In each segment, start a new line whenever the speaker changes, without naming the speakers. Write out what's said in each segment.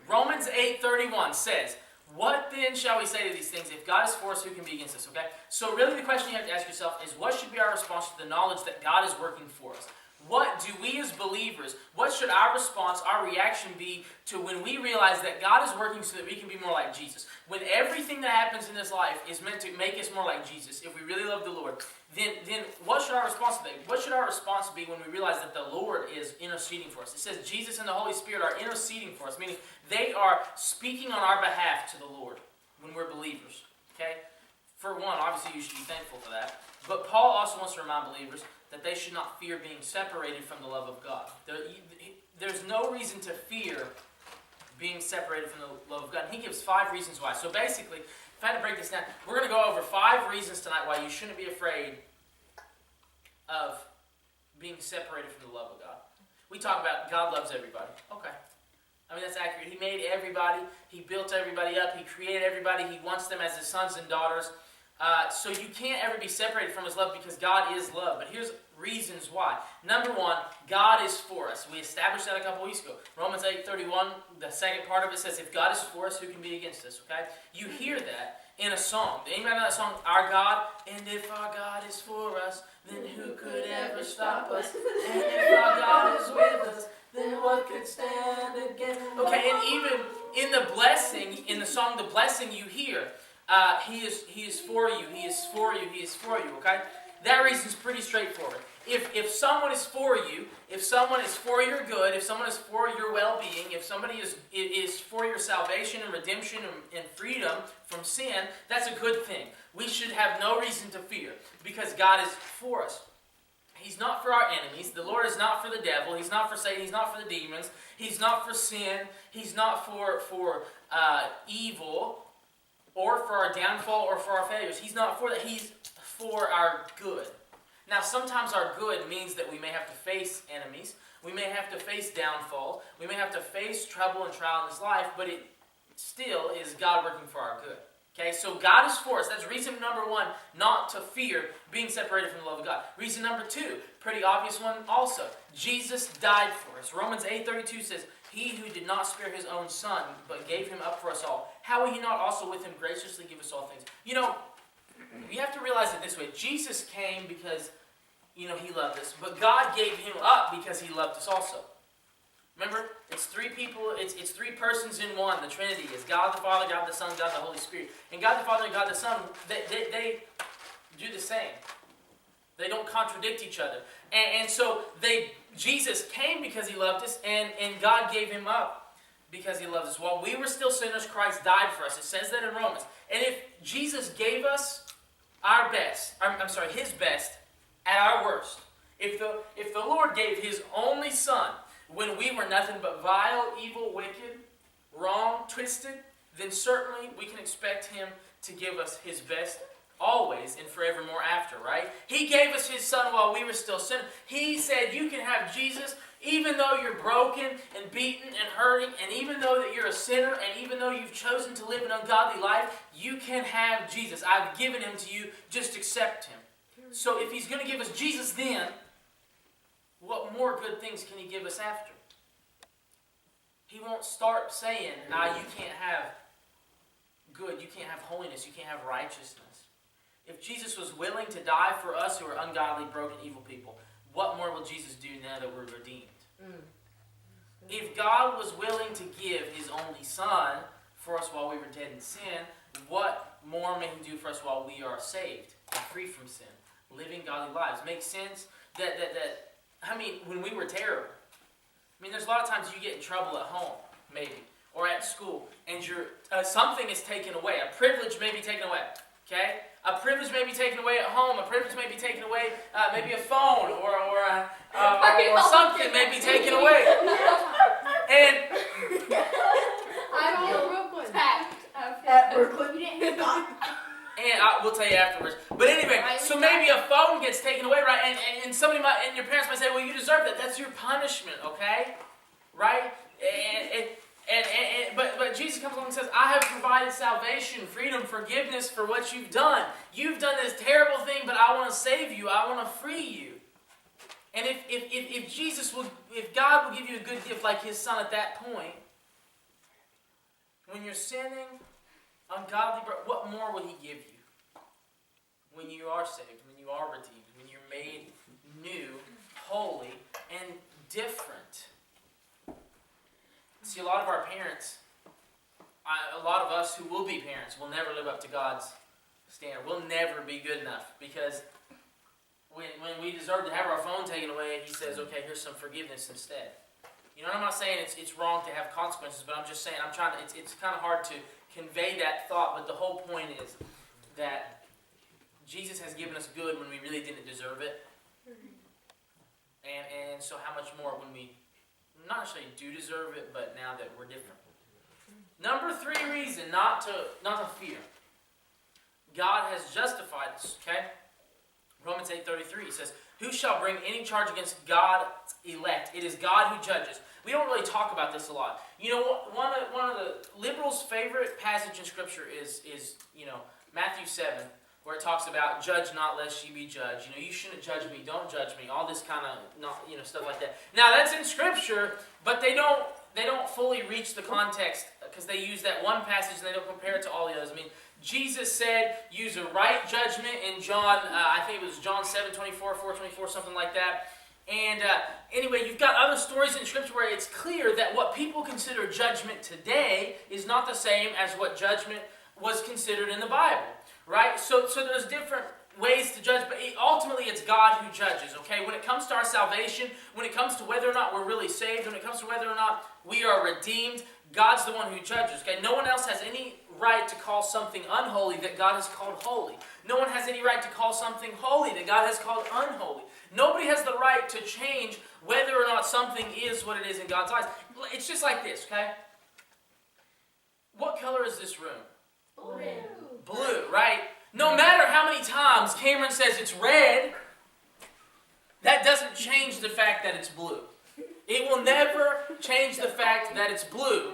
Romans 8:31 says, what then shall we say to these things? If God is for us, who can be against us? Okay? So really the question you have to ask yourself is, what should be our response to the knowledge that God is working for us? What do we as believers, what should our response, our reaction be to when we realize that God is working so that we can be more like Jesus? When everything that happens in this life is meant to make us more like Jesus, if we really love the Lord, then what should our response be? What should our response be when we realize that the Lord is interceding for us? It says Jesus and the Holy Spirit are interceding for us, meaning they are speaking on our behalf to the Lord when we're believers. Okay? For one, obviously you should be thankful for that. But Paul also wants to remind believers that they should not fear being separated from the love of God. There's no reason to fear being separated from the love of God. And he gives 5 reasons why. So basically, if I had to break this down, we're going to go over 5 reasons tonight why you shouldn't be afraid of being separated from the love of God. We talk about God loves everybody. Okay. I mean, that's accurate. He made everybody. He built everybody up. He created everybody. He wants them as his sons and daughters. So you can't ever be separated from his love because God is love. But here's reasons why. Number 1, God is for us. We established that a couple weeks ago. Romans 8:31, the second part of it says, if God is for us, who can be against us? Okay? You hear that in a song. Anybody know that song, Our God? And if our God is for us, then who could ever stop us? And if our God is with us, then what could stand against? Okay, and even in the blessing, in the song, the blessing you hear, He is for you, He is for you, He is for you, okay? That reason's pretty straightforward. If someone is for you, if someone is for your good, if someone is for your well-being, if somebody is for your salvation and redemption and freedom from sin, that's a good thing. We should have no reason to fear because God is for us. He's not for our enemies. The Lord is not for the devil. He's not for Satan. He's not for the demons. He's not for sin. He's not for evil or for our downfall or for our failures. He's not for that. He's for our good. Now, sometimes our good means that we may have to face enemies. We may have to face downfall. We may have to face trouble and trial in this life, but it still is God working for our good. Okay, so God is for us. That's reason number 1, not to fear being separated from the love of God. Reason number 2, pretty obvious one also. Jesus died for us. Romans 8:32 says, He who did not spare his own son, but gave him up for us all, how will he not also with him graciously give us all things? You know, you have to realize it this way. Jesus came because, He loved us, but God gave Him up because He loved us also. Remember, it's 3 people, it's 3 persons in one. The Trinity is God the Father, God the Son, God the Holy Spirit. And God the Father and God the Son, they do the same. They don't contradict each other. And so Jesus came because He loved us, and God gave Him up because He loves us. While we were still sinners, Christ died for us. It says that in Romans. And if Jesus gave us His best at our worst, if the Lord gave His only Son when we were nothing but vile, evil, wicked, wrong, twisted, then certainly we can expect Him to give us His best always and forevermore after, right? He gave us His Son while we were still sinners. He said you can have Jesus even though you're broken and beaten and hurting, and even though that you're a sinner, and even though you've chosen to live an ungodly life, you can have Jesus. I've given Him to you. Just accept Him. So if He's going to give us Jesus then, what more good things can He give us after? He won't start saying, you can't have good, you can't have holiness, you can't have righteousness. If Jesus was willing to die for us who are ungodly, broken, evil people, what more will Jesus do now that we're redeemed? If God was willing to give His only Son for us while we were dead in sin, what more may He do for us while we are saved and free from sin, living godly lives? Makes sense? When we were terrible. There's a lot of times you get in trouble at home, maybe, or at school, and something is taken away. A privilege may be taken away. Okay? A privilege may be taken away at home. A privilege may be taken away, maybe a phone or something may be taken away. And
I don't know real quick.
And we'll tell you afterwards. But anyway, so maybe a phone gets taken away, right? And somebody and your parents might say, well, you deserve that. That's your punishment, okay? Right? But Jesus comes along and says, I have provided salvation, freedom, forgiveness for what you've done. You've done this terrible thing, but I want to save you. I want to free you. And if God will give you a good gift like His Son at that point, you're sinning, ungodly, what more will he give you? When you are saved, when you are redeemed, when you're made new, holy, and different. See, a lot of our parents, a lot of us who will be parents, will never live up to God's standard. We'll never be good enough, because when we deserve to have our phone taken away, he says, okay, here's some forgiveness instead. You know, I'm not saying it's wrong to have consequences, but I'm just saying, it's kind of hard to convey that thought, but the whole point is that Jesus has given us good when we really didn't deserve it. And so how much more when we not necessarily do deserve it, but now that we're different. Number 3 reason not to fear. God has justified us, okay? Romans 8:33 says, who shall bring any charge against God's elect? It is God who judges. We don't really talk about this a lot. You know, one of the liberals' favorite passage in Scripture is Matthew 7, where it talks about judge not lest ye be judged. You shouldn't judge me, don't judge me. All this kind of stuff like that. Now that's in Scripture, but they don't fully reach the context, because they use that one passage and they don't compare it to all the others. I mean, Jesus said, use a right judgment in John, I think it was John 7:24, 4:24, something like that. And anyway, you've got other stories in Scripture where it's clear that what people consider judgment today is not the same as what judgment was considered in the Bible, right? So there's different ways to judge, but ultimately it's God who judges, okay? When it comes to our salvation, when it comes to whether or not we're really saved, when it comes to whether or not we are redeemed, God's the one who judges, okay? No one else has any right to call something unholy that God has called holy. No one has any right to call something holy that God has called unholy. Nobody has the right to change whether or not something is what it is in God's eyes. It's just like this, okay? What color is this room?
Blue.
Blue, right? No matter how many times Cameron says it's red, that doesn't change the fact that it's blue. It will never change the fact that it's blue.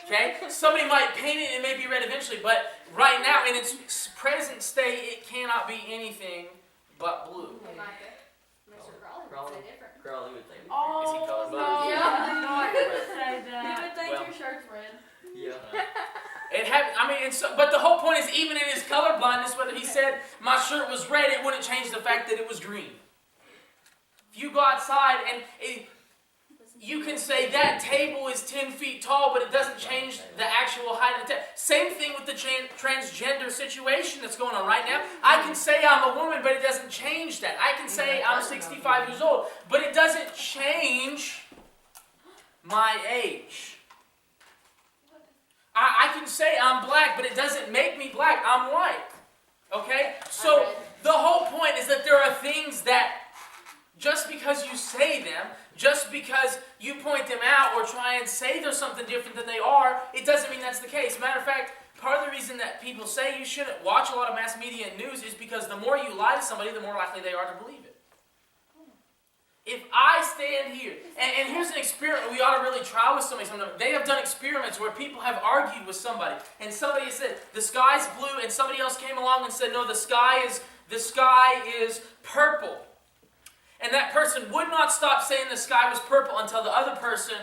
Okay? Somebody might paint it and it may be red eventually, but right now, in its present state, it cannot be anything but blue.
Hey, Micah. Mr. Crawley would say different.
Crawley would think.
Oh, is he colorblind?
no.
Yeah, I would say
He
that.
would think
Well.
your shirt's red.
Yeah.
But the whole point is, even in his colorblindness, whether he said my shirt was red, it wouldn't change the fact that it was green. If you go outside and you can say that table is 10 feet tall, but it doesn't change the actual height of the table. Same thing with the transgender situation that's going on right now. I can say I'm a woman, but it doesn't change that. I can say I'm 65 years old, but it doesn't change my age. I can say I'm black, but it doesn't make me black. I'm white. Okay? So the whole point is that there are things that just because you say them, just because you point them out or try and say there's something different than they are, it doesn't mean that's the case. Matter of fact, part of the reason that people say you shouldn't watch a lot of mass media and news is because the more you lie to somebody, the more likely they are to believe it. If I stand here, and here's an experiment we ought to really try with somebody sometimes. They have done experiments where people have argued with somebody, and somebody said, the sky's blue, and somebody else came along and said, no, the sky is purple. And that person would not stop saying the sky was purple until the other person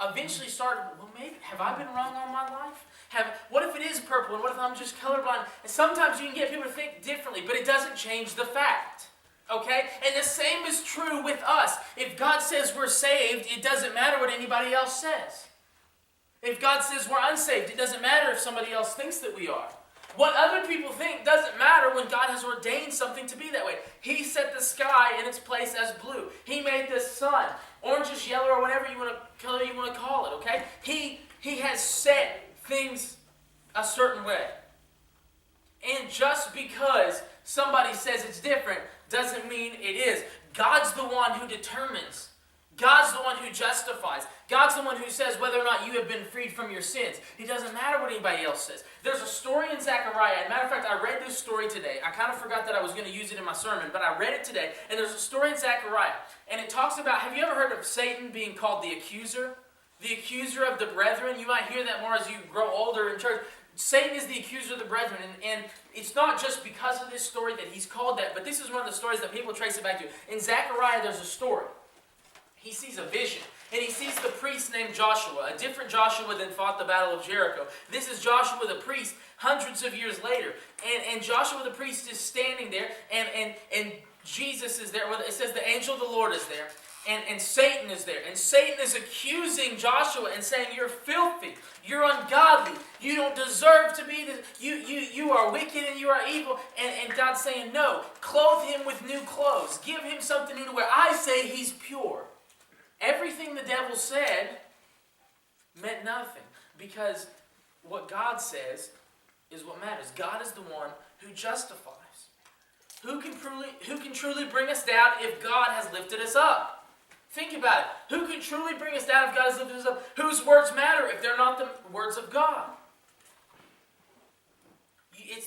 eventually started, well, maybe, have I been wrong all my life? What if it is purple, and what if I'm just colorblind? And sometimes you can get people to think differently, but it doesn't change the fact. Okay? And the same is true with us. If God says we're saved, it doesn't matter what anybody else says. If God says we're unsaved, it doesn't matter if somebody else thinks that we are. What other people think doesn't matter when God has ordained something to be that way. He set the sky in its place as blue. He made the sun, orangish yellow, or whatever color you want to call it, okay? He has set things a certain way. And just because somebody says it's different doesn't mean it is. God's the one who determines. God's the one who justifies. God's the one who says whether or not you have been freed from your sins. It doesn't matter what anybody else says. There's a story in Zechariah. As a matter of fact, I read this story today. I kind of forgot that I was going to use it in my sermon, but I read it today. And there's a story in Zechariah. And it talks about, have you ever heard of Satan being called the accuser? The accuser of the brethren. You might hear that more as you grow older in church. Satan is the accuser of the brethren, and it's not just because of this story that he's called that, but this is one of the stories that people trace it back to. In Zechariah, there's a story. He sees a vision, and he sees the priest named Joshua, a different Joshua than fought the battle of Jericho. This is Joshua the priest hundreds of years later. And Joshua the priest is standing there, and Jesus is there. Well, it says the angel of the Lord is there. And Satan is there. And Satan is accusing Joshua and saying, you're filthy. You're ungodly. You don't deserve to be this. You are wicked and you are evil. And God's saying, no. Clothe him with new clothes. Give him something new to wear. I say he's pure. Everything the devil said meant nothing. Because what God says is what matters. God is the one who justifies. Who can truly bring us down if God has lifted us up? Think about it. Who can truly bring us down if God has lifted us up? Whose words matter if they're not the words of God?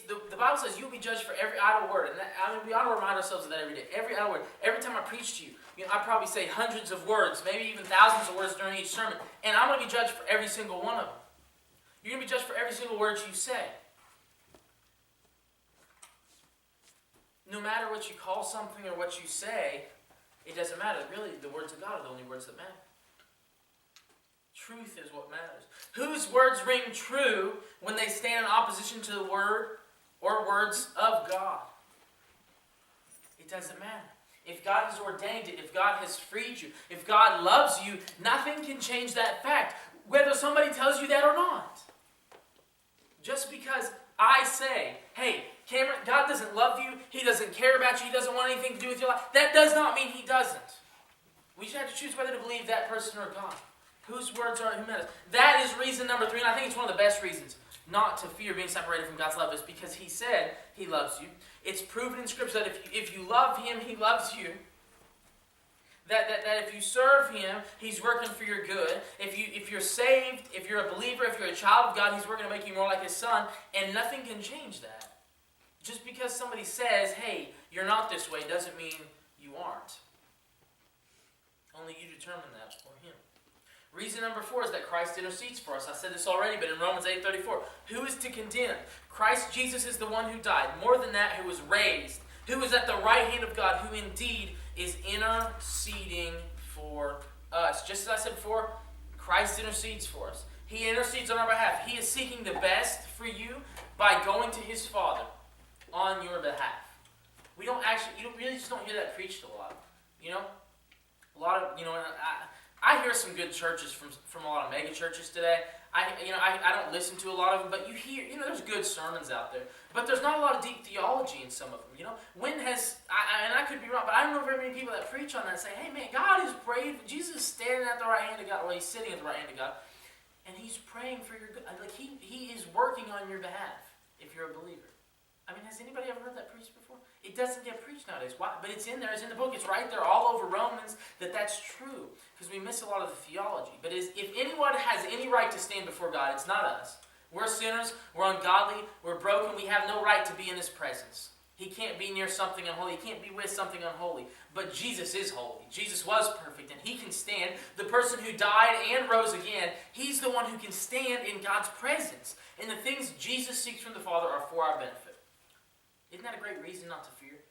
The Bible says you'll be judged for every idle word. And we ought to remind ourselves of that every day. Every idle word. Every time I preach to you, I probably say hundreds of words, maybe even thousands of words during each sermon. And I'm going to be judged for every single one of them. You're going to be judged for every single word you say. No matter what you call something or what you say, it doesn't matter. Really, the words of God are the only words that matter. Truth is what matters. Whose words ring true when they stand in opposition to the word or words of God? It doesn't matter. If God has ordained it, if God has freed you, if God loves you, nothing can change that fact, whether somebody tells you that or not. Just because I say, hey, Cameron, God doesn't love you, He doesn't care about you, He doesn't want anything to do with your life, that does not mean He doesn't. We just have to choose whether to believe that person or God. Whose words are who matters. That is reason number 3, and I think it's one of the best reasons not to fear being separated from God's love, is because He said He loves you. It's proven in Scripture that if you love Him, He loves you. That if you serve Him, He's working for your good. If you're saved, if you're a believer, if you're a child of God, He's working to make you more like His Son, and nothing can change that. Just because somebody says, hey, you're not this way, doesn't mean you aren't. Only you determine that for Him. Reason number 4 is that Christ intercedes for us. I said this already, but in Romans 8:34, who is to condemn? Christ Jesus is the one who died. More than that, who was raised, who is at the right hand of God, who indeed is interceding for us. Just as I said before, Christ intercedes for us. He intercedes on our behalf. He is seeking the best for you by going to His Father on your behalf. You really just don't hear that preached a lot. A lot of, I hear some good churches from a lot of mega churches today. I don't listen to a lot of them, but you hear, there's good sermons out there. But there's not a lot of deep theology in some of them, When has, and I could be wrong, but I don't know very many people that preach on that and say, hey man, God is praying, Jesus is standing at the right hand of God, well, He's sitting at the right hand of God, and He's praying for your good. Like, He is working on your behalf if you're a believer. Has anybody ever heard that preached before? It doesn't get preached nowadays. Why? But it's in there. It's in the book. It's right there all over Romans that's true. Because we miss a lot of the theology. But if anyone has any right to stand before God, it's not us. We're sinners. We're ungodly. We're broken. We have no right to be in His presence. He can't be near something unholy. He can't be with something unholy. But Jesus is holy. Jesus was perfect, and He can stand. The person who died and rose again, He's the one who can stand in God's presence. And the things Jesus seeks from the Father are for our benefit. Isn't that a great reason not to fear?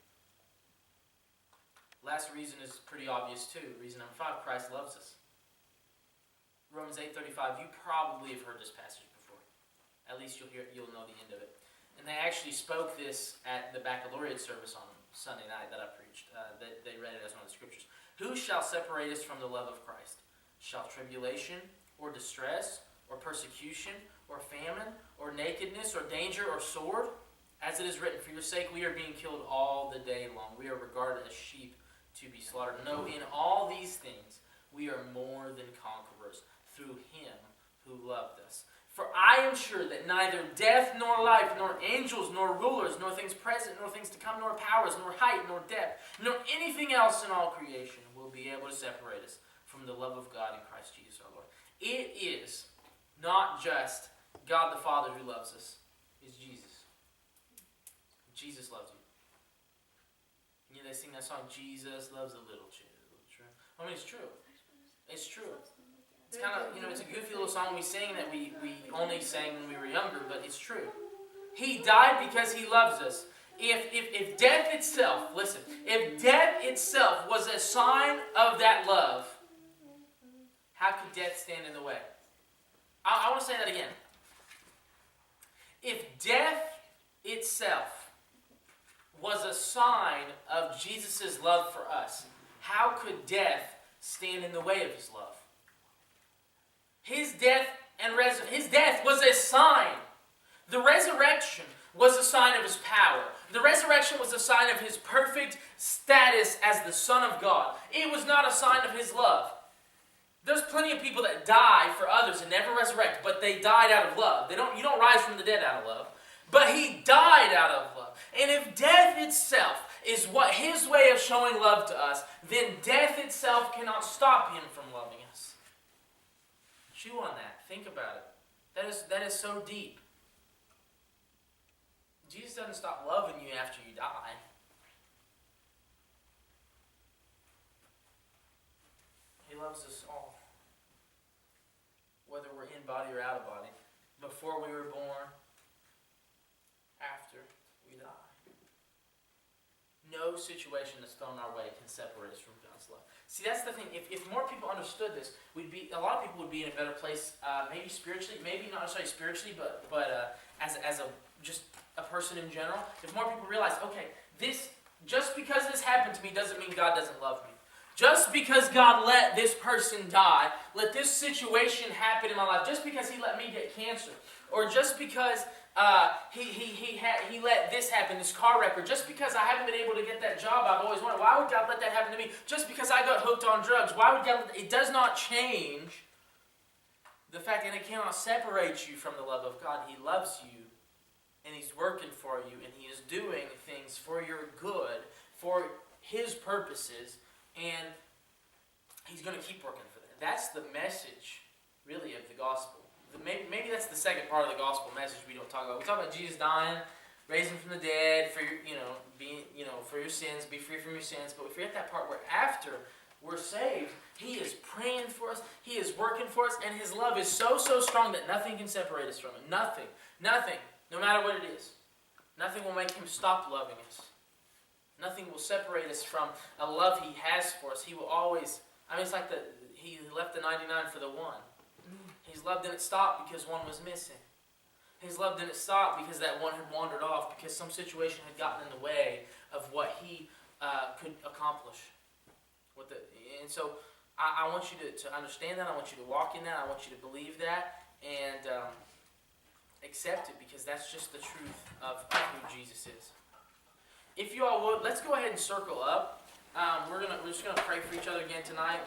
Last reason is pretty obvious too. Reason number 5, Christ loves us. Romans 8:35, you probably have heard this passage before. At least you'll know the end of it. And they actually spoke this at the baccalaureate service on Sunday night that I preached. They read it as one of the scriptures. Who shall separate us from the love of Christ? Shall tribulation, or distress, or persecution, or famine, or nakedness, or danger, or sword? As it is written, for your sake we are being killed all the day long. We are regarded as sheep to be slaughtered. No, in all these things we are more than conquerors through Him who loved us. For I am sure that neither death nor life, nor angels, nor rulers, nor things present, nor things to come, nor powers, nor height, nor depth, nor anything else in all creation will be able to separate us from the love of God in Christ Jesus our Lord. It is not just God the Father who loves us. It's Jesus. Jesus loves you. They sing that song, Jesus loves the little children. It's true. It's true. It's kind of, it's a goofy little song we sing that we only sang when we were younger, but it's true. He died because He loves us. If death itself, listen, if death itself was a sign of that love, how could death stand in the way? I want to say that again. If death itself was a sign of Jesus' love for us, how could death stand in the way of his love? His death was a sign. The resurrection was a sign of his power. The resurrection was a sign of his perfect status as the Son of God. It was not a sign of his love. There's plenty of people that die for others and never resurrect, but they died out of love. You don't rise from the dead out of love. But he died out of love. And if death itself is what his way of showing love to us, then death itself cannot stop him from loving us. Chew on that. Think about it. That is so deep. Jesus doesn't stop loving you after you die. He loves us all. Whether we're in body or out of body. Before we were born. After we die. No situation that's thrown our way can separate us from God's love. See, that's the thing. If more people understood this, a lot of people would be in a better place, maybe spiritually, maybe not necessarily spiritually, but as a person in general. If more people realize, okay, just because this happened to me doesn't mean God doesn't love me. Just because God let this person die, let this situation happen in my life, just because he let me get cancer, or just because he let this happen, this car wreck, or just because I haven't been able to get that job I've always wanted, why would God let that happen to me? Just because I got hooked on drugs, why would God? It does not change the fact that it cannot separate you from the love of God. He loves you, and he's working for you, and he is doing things for your good, for his purposes, and he's going to keep working for that. That's the message, really, of the gospel. Maybe that's the second part of the gospel message we don't talk about. We talk about Jesus dying, raising from the dead, for your, for your sins, be free from your sins. But we forget that part where after we're saved, he is praying for us, he is working for us, and his love is so strong that nothing can separate us from it. Nothing, no matter what it is. Nothing will make him stop loving us. Nothing will separate us from a love he has for us. He will always, it's like he left the 99 for the one. His love didn't stop because one was missing. His love didn't stop because that one had wandered off, because some situation had gotten in the way of what he could accomplish. And so I want you to understand that. I want you to walk in that. I want you to believe that. And accept it, because that's just the truth of who Jesus is. If you all would, let's go ahead and circle up. We're just gonna pray for each other again tonight.